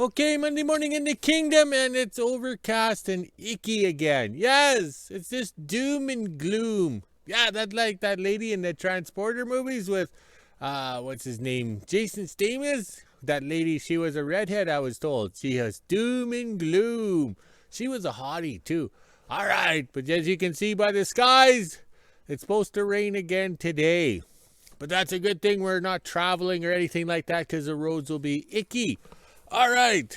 Okay, Monday morning in the kingdom, and it's overcast and icky again. Yes, it's just doom and gloom. Yeah, that like that lady in the Transporter movies with, what's his name? Jason Statham. That lady, she was a redhead, I was told. She has doom and gloom. She was a hottie, too. All right, but as you can see by the skies, it's supposed to rain again today. But that's a good thing we're not traveling or anything like that because the roads will be icky. All right.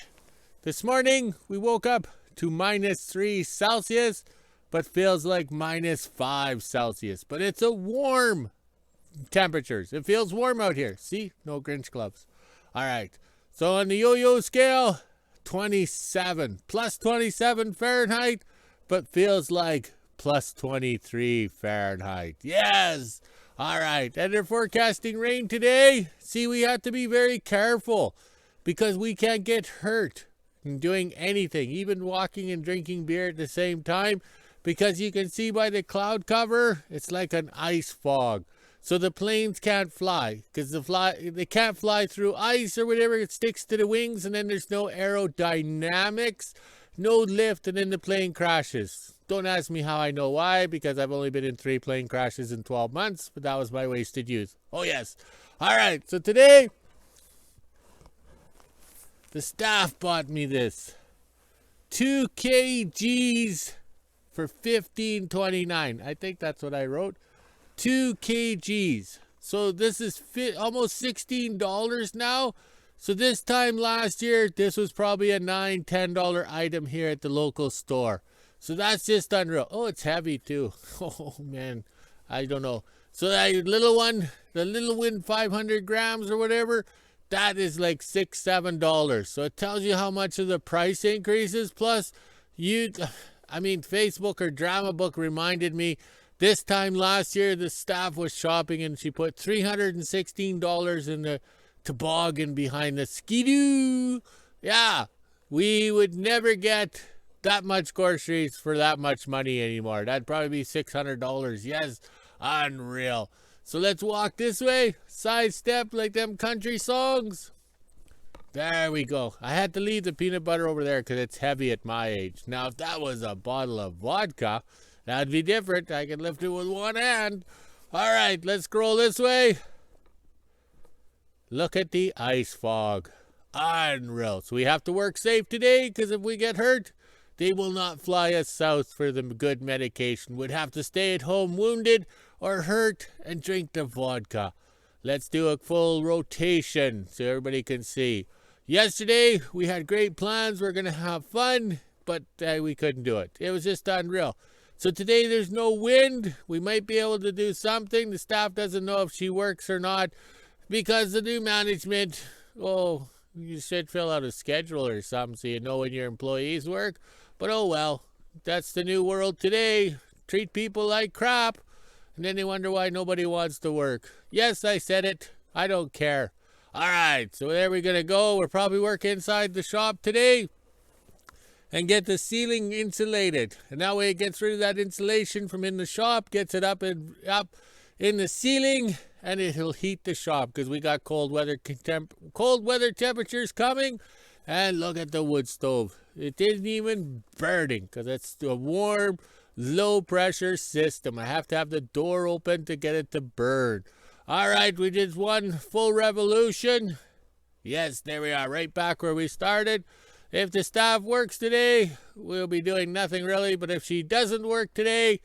This morning we woke up to -3 Celsius, but feels like -5 Celsius. But it's a warm temperatures. It feels warm out here. See? No Grinch gloves. All right. So on the yo-yo scale, 27. Plus 27 Fahrenheit, but feels like plus 23 Fahrenheit. Yes. All right. And they're forecasting rain today. See, we have to be very careful, because we can't get hurt in doing anything, even walking and drinking beer at the same time, because you can see by the cloud cover, it's like an ice fog. So the planes can't fly, because they can't fly through ice or whatever. It sticks to the wings, and then there's no aerodynamics, no lift, and then the plane crashes. Don't ask me how I know why, because I've only been in 3 plane crashes in 12 months, but that was my wasted youth. Oh, yes. All right, so today, the staff bought me this 2 kgs for $15.29. I think that's what I wrote. 2 kgs. So this is almost $16 now. So this time last year, this was probably a $9, $10 item here at the local store. So that's just unreal. Oh, it's heavy too. Oh man, I don't know. So that little one, the little one, 500 grams or whatever, that is like $6, $7. So it tells you how much of the price increases. Plus, Facebook or Drama Book reminded me this time last year the staff was shopping and she put $316 in the toboggan behind the skidoo. Yeah, we would never get that much groceries for that much money anymore. That'd probably be $600. Yes, unreal. So let's walk this way, sidestep like them country songs. There we go. I had to leave the peanut butter over there because it's heavy at my age. Now, if that was a bottle of vodka, that'd be different. I could lift it with one hand. All right, let's scroll this way. Look at the ice fog. Unreal. So we have to work safe today, because if we get hurt, they will not fly us south for the good medication. We'd have to stay at home wounded or hurt and drink the vodka. Let's do a full rotation so everybody can see. Yesterday, we had great plans. We're going to have fun, but we couldn't do it. It was just unreal. So today, there's no wind. We might be able to do something. The staff doesn't know if she works or not, because the new management, you should fill out a schedule or something so you know when your employees work. But oh well, that's the new world today. Treat people like crap, and then they wonder why nobody wants to work. Yes, I said it. I don't care. All right, so there we're going to go. We'll probably work inside the shop today and get the ceiling insulated. And that way it gets rid of that insulation from in the shop, gets it up in the ceiling, and it'll heat the shop because we got cold weather temperatures coming. And look at the wood stove. It isn't even burning because it's a warm, low-pressure system. I have to have the door open to get it to burn. All right, we did one full revolution. Yes, there we are, right back where we started. If the staff works today, we'll be doing nothing really. But if she doesn't work today,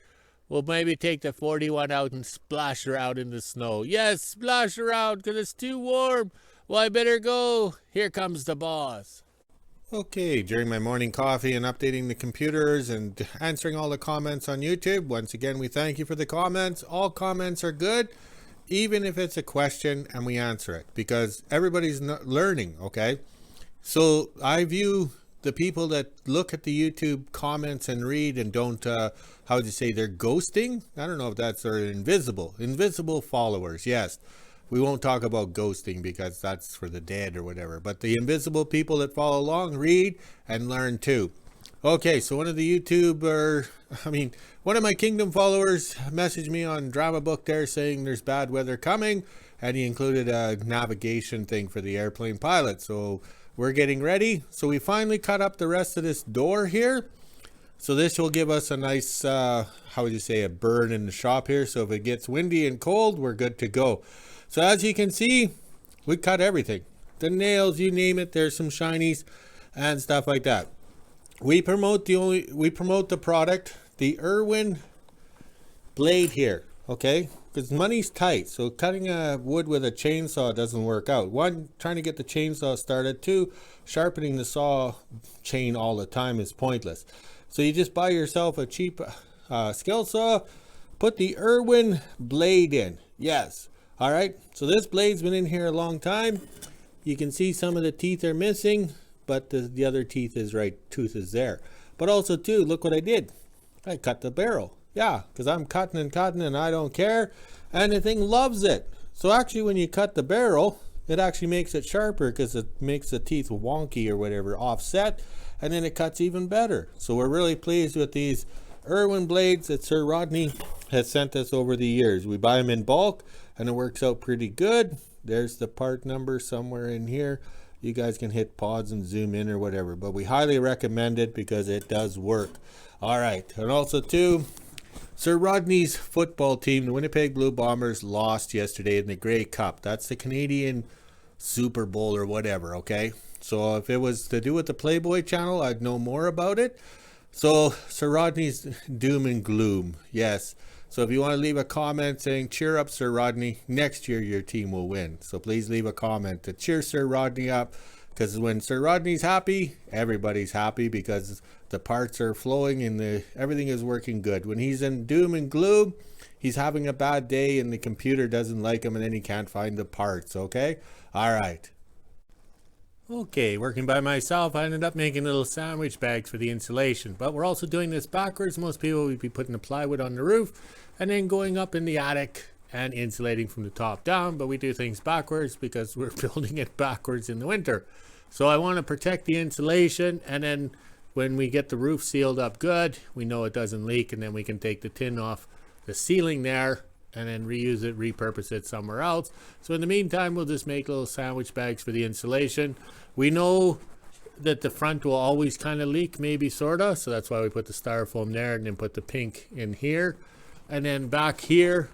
we'll maybe take the 41 out and splash her out in the snow. Yes, splash her out because it's too warm. Well, I better go. Here comes the boss. Okay, during my morning coffee and updating the computers and answering all the comments on YouTube, once again, we thank you for the comments. All comments are good, even if it's a question and we answer it, because everybody's learning, okay? So I view the people that look at the YouTube comments and read and don't, they're ghosting? I don't know if that's their invisible followers, yes. We won't talk about ghosting because that's for the dead or whatever. But the invisible people that follow along, read and learn too. Okay, so one of my Kingdom followers messaged me on Drama Book there saying there's bad weather coming. And he included a navigation thing for the airplane pilot. So we're getting ready. So we finally cut up the rest of this door here. So this will give us a nice, how would you say, a burn in the shop here. So if it gets windy and cold, we're good to go. So as you can see, we cut everything. The nails, you name it, there's some shinies and stuff like that. We promote the product, the Irwin blade here, okay? Because money's tight, so cutting wood with a chainsaw doesn't work out. One, trying to get the chainsaw started. Two, sharpening the saw chain all the time is pointless. So you just buy yourself a cheap skill saw, put the Irwin blade in. Yes. All right. So this blade's been in here a long time. You can see some of the teeth are missing, but the other tooth is there. But also too, look what I did. I cut the barrel. Yeah, because I'm cutting and I don't care. And the thing loves it. So actually when you cut the barrel, it actually makes it sharper because it makes the teeth wonky or whatever, offset. And then it cuts even better. So we're really pleased with these Irwin blades that Sir Rodney has sent us over the years. We buy them in bulk and it works out pretty good. There's the part number somewhere in here. You guys can hit pause and zoom in or whatever, but we highly recommend it because it does work. All right. And also too, Sir Rodney's football team, the Winnipeg Blue Bombers, lost yesterday in the Grey Cup. That's the Canadian Super Bowl or whatever, okay? So if it was to do with the Playboy channel, I'd know more about it. So Sir Rodney's doom and gloom, yes. So if you want to leave a comment saying, cheer up Sir Rodney, next year your team will win. So please leave a comment to cheer Sir Rodney up, because when Sir Rodney's happy, everybody's happy because the parts are flowing and everything is working good. When he's in doom and gloom, he's having a bad day and the computer doesn't like him and then he can't find the parts, okay? All right. Okay, working by myself, I ended up making little sandwich bags for the insulation, but we're also doing this backwards. Most people would be putting the plywood on the roof and then going up in the attic and insulating from the top down, but we do things backwards because we're building it backwards in the winter. So I want to protect the insulation, and then when we get the roof sealed up good, we know it doesn't leak, and then we can take the tin off the ceiling there and then reuse it, repurpose it somewhere else. So in the meantime, we'll just make little sandwich bags for the insulation. We know that the front will always kind of leak, maybe sorta, so that's why we put the styrofoam there and then put the pink in here. And then back here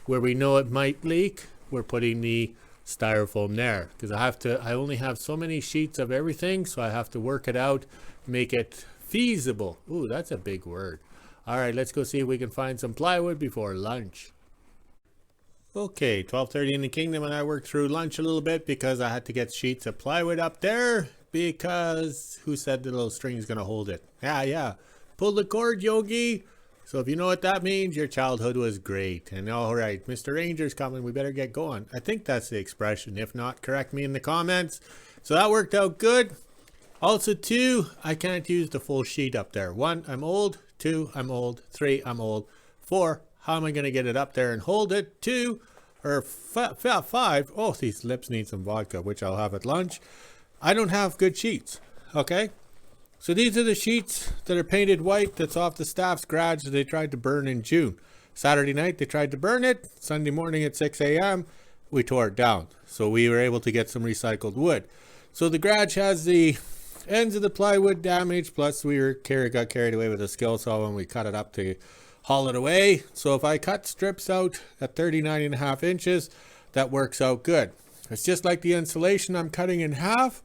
where we know it might leak, we're putting the styrofoam there, because I only have so many sheets of everything, so I have to work it out, make it feasible. Ooh, that's a big word. All right, let's go see if we can find some plywood before lunch. Okay, 12:30 in the kingdom, and I worked through lunch a little bit because I had to get sheets of plywood up there, because who said the little string is going to hold it? Yeah. Pull the cord, Yogi. So if you know what that means, your childhood was great. And all right, Mr. Ranger's coming. We better get going. I think that's the expression. If not, correct me in the comments. So that worked out good. Also, two, I can't use the full sheet up there. One, I'm old. Two, I'm old. Three, I'm old. Four, how am I going to get it up there and hold it? Five, oh, these lips need some vodka, which I'll have at lunch. I don't have good sheets, okay? So these are the sheets that are painted white that's off the staff's garage that they tried to burn in June. Saturday night, they tried to burn it. Sunday morning at 6 a.m., we tore it down. So we were able to get some recycled wood. So the garage has the ends of the plywood damaged, plus we got carried away with a skill saw when we cut it up to haul it away. So if I cut strips out at 39.5 inches, that works out good. It's just like the insulation I'm cutting in half.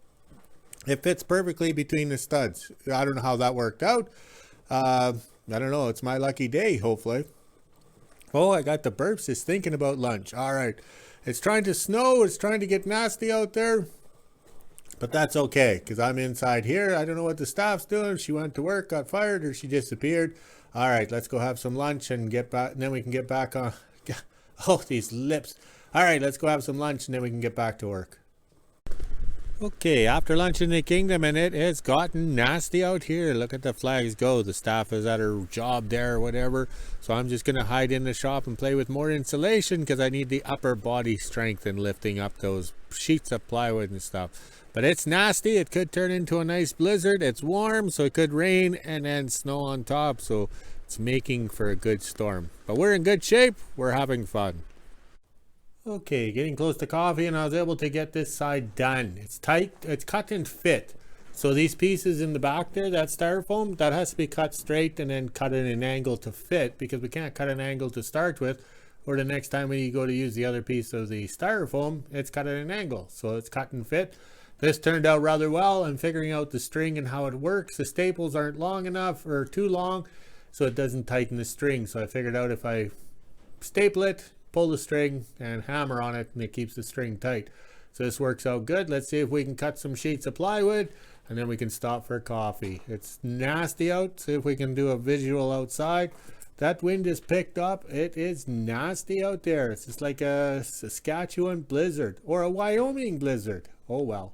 It fits perfectly between the studs. I don't know how that worked out. I don't know. It's my lucky day, hopefully. Oh, I got the burps just thinking about lunch. All right. It's trying to snow. It's trying to get nasty out there. But that's okay, because I'm inside here. I don't know what the staff's doing. She went to work, got fired, or she disappeared. All right, let's go have some lunch and get back, and then we can get back on. Oh, these lips. All right, let's go have some lunch, and then we can get back to work. Okay, after lunch in the kingdom, and it has gotten nasty out here. Look at the flags go. The staff is at her job there or whatever. So I'm just going to hide in the shop and play with more insulation, because I need the upper body strength in lifting up those sheets of plywood and stuff. But it's nasty. It could turn into a nice blizzard. It's warm, so it could rain and then snow on top. So it's making for a good storm. But we're in good shape. We're having fun. Okay, getting close to coffee, and I was able to get this side done. It's tight, it's cut and fit. So these pieces in the back there, that styrofoam, that has to be cut straight and then cut at an angle to fit, because we can't cut an angle to start with, or the next time when you go to use the other piece of the styrofoam, it's cut at an angle. So it's cut and fit. This turned out rather well. I'm figuring out the string and how it works. The staples aren't long enough or too long, so it doesn't tighten the string. So I figured out if I staple it, pull the string and hammer on it, and it keeps the string tight. So this works out good. Let's see if we can cut some sheets of plywood, and then we can stop for coffee. It's nasty out. See if we can do a visual outside. That wind is picked up. It is nasty out there. It's just like a Saskatchewan blizzard or a Wyoming blizzard. Oh well.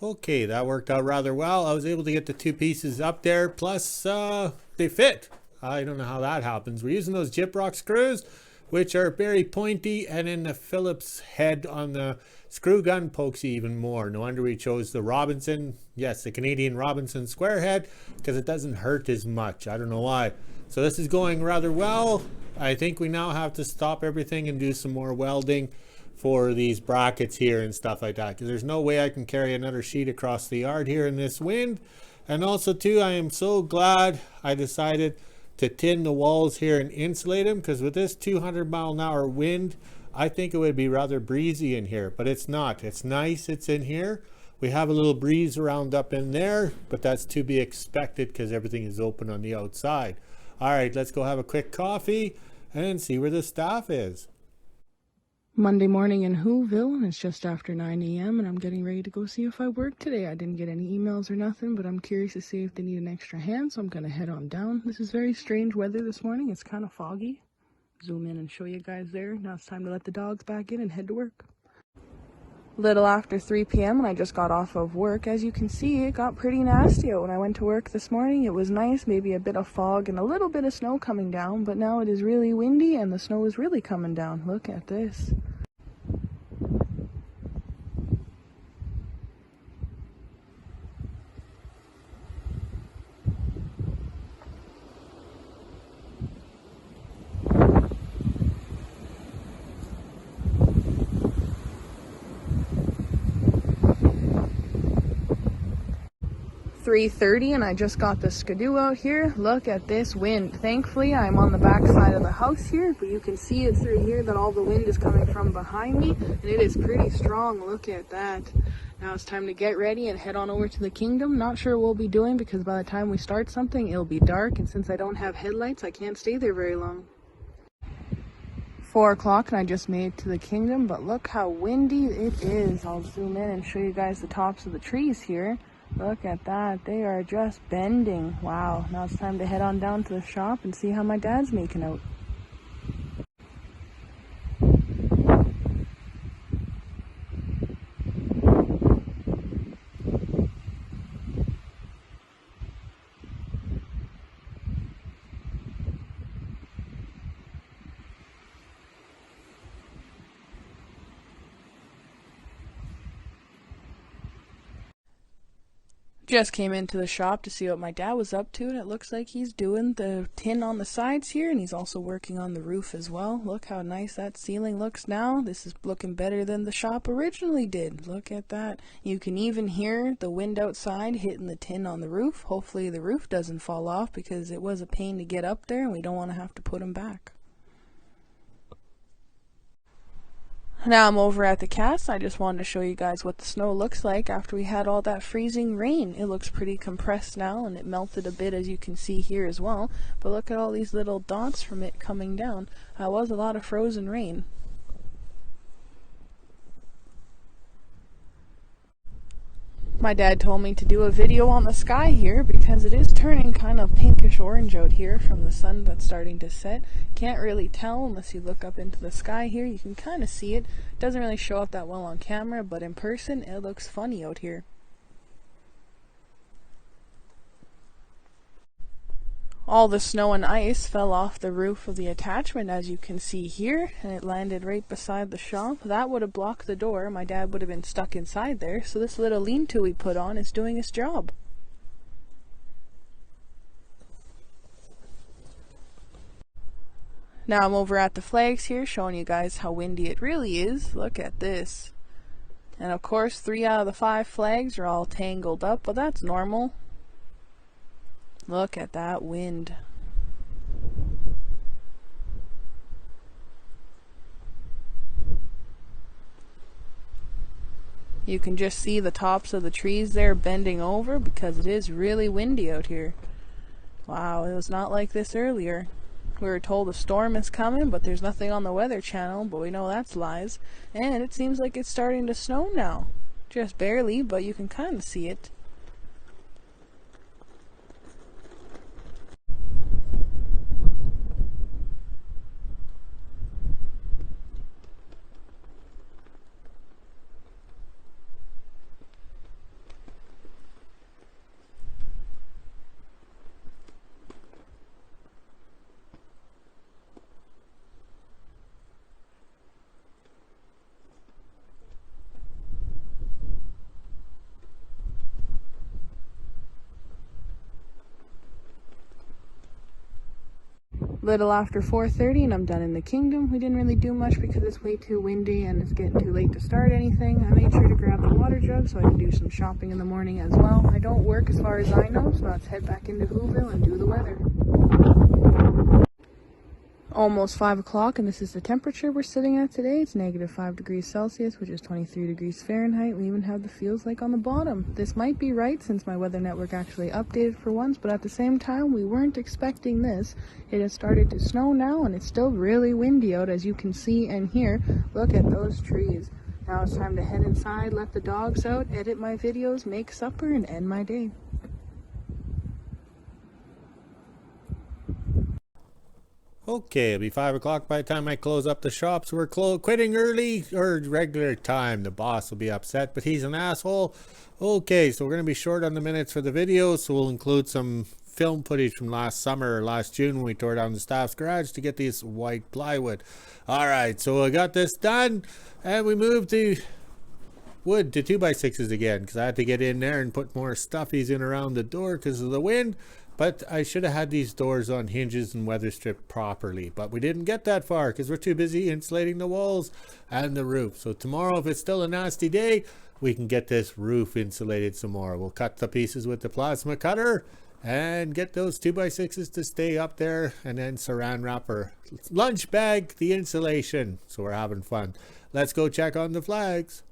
Okay, that worked out rather well. I was able to get the two pieces up there, plus they fit. I don't know how that happens. We're using those gyprock screws, which are very pointy, and then the Phillips head on the screw gun pokes you even more. No wonder we chose the Robinson, yes, the Canadian Robinson square head, because it doesn't hurt as much. I don't know why. So this is going rather well. I think we now have to stop everything and do some more welding for these brackets here and stuff like that, because there's no way I can carry another sheet across the yard here in this wind. And also too, I am so glad I decided to tin the walls here and insulate them, because with this 200-mile-an-hour wind, I think it would be rather breezy in here, but it's not. It's nice, it's in here. We have a little breeze around up in there, but that's to be expected because everything is open on the outside. All right, let's go have a quick coffee and see where the staff is. Monday morning in WHO-ville, and it's just after 9 a.m. and I'm getting ready to go see if I work today. I didn't get any emails or nothing, but I'm curious to see if they need an extra hand, so I'm going to head on down. This is very strange weather this morning. It's kind of foggy. Zoom in and show you guys there. Now it's time to let the dogs back in and head to work. Little after 3 p.m. and I just got off of work. As you can see, it got pretty nasty out when I went to work this morning. It was nice, maybe a bit of fog and a little bit of snow coming down, but now it is really windy and the snow is really coming down. Look at this. .30 and I just got the skidoo out here. Look at this wind. Thankfully I'm on the back side of the house here, but you can see it through here that all the wind is coming from behind me, and it is pretty strong. Look at that. Now it's time to get ready and head on over to the kingdom. Not sure what we'll be doing, because by the time we start something it'll be dark, and since I don't have headlights I can't stay there very long. 4 o'clock and I just made it to the kingdom, but look how windy it is. I'll zoom in and show you guys the tops of the trees here. Look at that. They are just bending. Wow. Now it's time to head on down to the shop and see how my dad's making out. Just came into the shop to see what my dad was up to, and it looks like he's doing the tin on the sides here, and he's also working on the roof as well. Look how nice that ceiling looks now. This is looking better than the shop originally did. Look at that. You can even hear the wind outside hitting the tin on the roof. Hopefully the roof doesn't fall off, because it was a pain to get up there and we don't want to have to put them back. Now I'm over at the cast. I just wanted to show you guys what the snow looks like after we had all that freezing rain. It looks pretty compressed now, and it melted a bit, as you can see here as well. But look at all these little dots from it coming down. That was a lot of frozen rain. My dad told me to do a video on the sky here because it is turning kind of pinkish orange out here from the sun that's starting to set. Can't really tell unless you look up into the sky here. You can kind of see it. Doesn't really show up that well on camera, but in person it looks funny out here. All the snow and ice fell off the roof of the attachment, as you can see here, and it landed right beside the shop. That would have blocked the door. My dad would have been stuck inside there, so this little lean-to we put on is doing its job. Now I'm over at the flags here, showing you guys how windy it really is. Look at this. And of course 3 out of the 5 flags are all tangled up, but that's normal. Look at that wind. You can just see the tops of the trees there bending over because it is really windy out here. Wow, it was not like this earlier. We were told a storm is coming, but there's nothing on the Weather Channel, but we know that's lies. And it seems like it's starting to snow now. Just barely, but you can kind of see it. Little after 4:30 and I'm done in the kingdom. We didn't really do much because it's way too windy and it's getting too late to start anything. I made sure to grab the water jug so I can do some shopping in the morning as well. I don't work as far as I know, so let's head back into WHO-ville and do the weather. Almost 5 o'clock, and this is the temperature we're sitting at today. It's -5 degrees Celsius, which is 23 degrees Fahrenheit. We even have the feels like on the bottom. This might be right since my weather network actually updated for once, but at the same time, we weren't expecting this. It has started to snow now, and it's still really windy out, as you can see and hear. Look at those trees. Now it's time to head inside, let the dogs out, edit my videos, make supper, and end my day. Okay, it'll be 5 o'clock by the time I close up the shops. We're quitting early, or regular time. The boss will be upset, but he's an asshole. Okay, so we're going to be short on the minutes for the video, so we'll include some film footage from last summer or last June when we tore down the staff's garage to get these white plywood. Alright, so I got this done, and we moved the wood to 2x6s again, because I had to get in there and put more stuffies in around the door because of the wind. But I should have had these doors on hinges and weather stripped properly. But we didn't get that far because we're too busy insulating the walls and the roof. So tomorrow, if it's still a nasty day, we can get this roof insulated some more. We'll cut the pieces with the plasma cutter and get those 2x6s to stay up there, and then saran wrap or lunch bag the insulation. So we're having fun. Let's go check on the flags.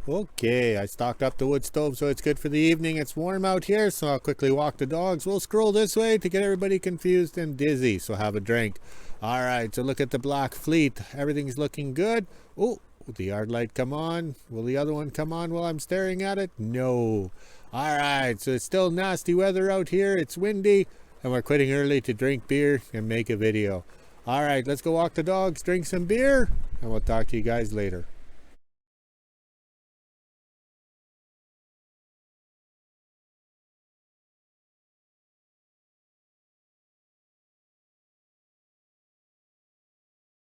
Okay, I stocked up the wood stove so it's good for the evening. It's warm out here, so I'll quickly walk the dogs. We'll scroll this way to get everybody confused and dizzy, so have a drink. All right, so look at the black fleet. Everything's looking good. Oh, the yard light come on. Will the other one come on while I'm staring at it? No. All right, so it's still nasty weather out here. It's windy, and we're quitting early to drink beer and make a video. All right, let's go walk the dogs, drink some beer, and we'll talk to you guys later.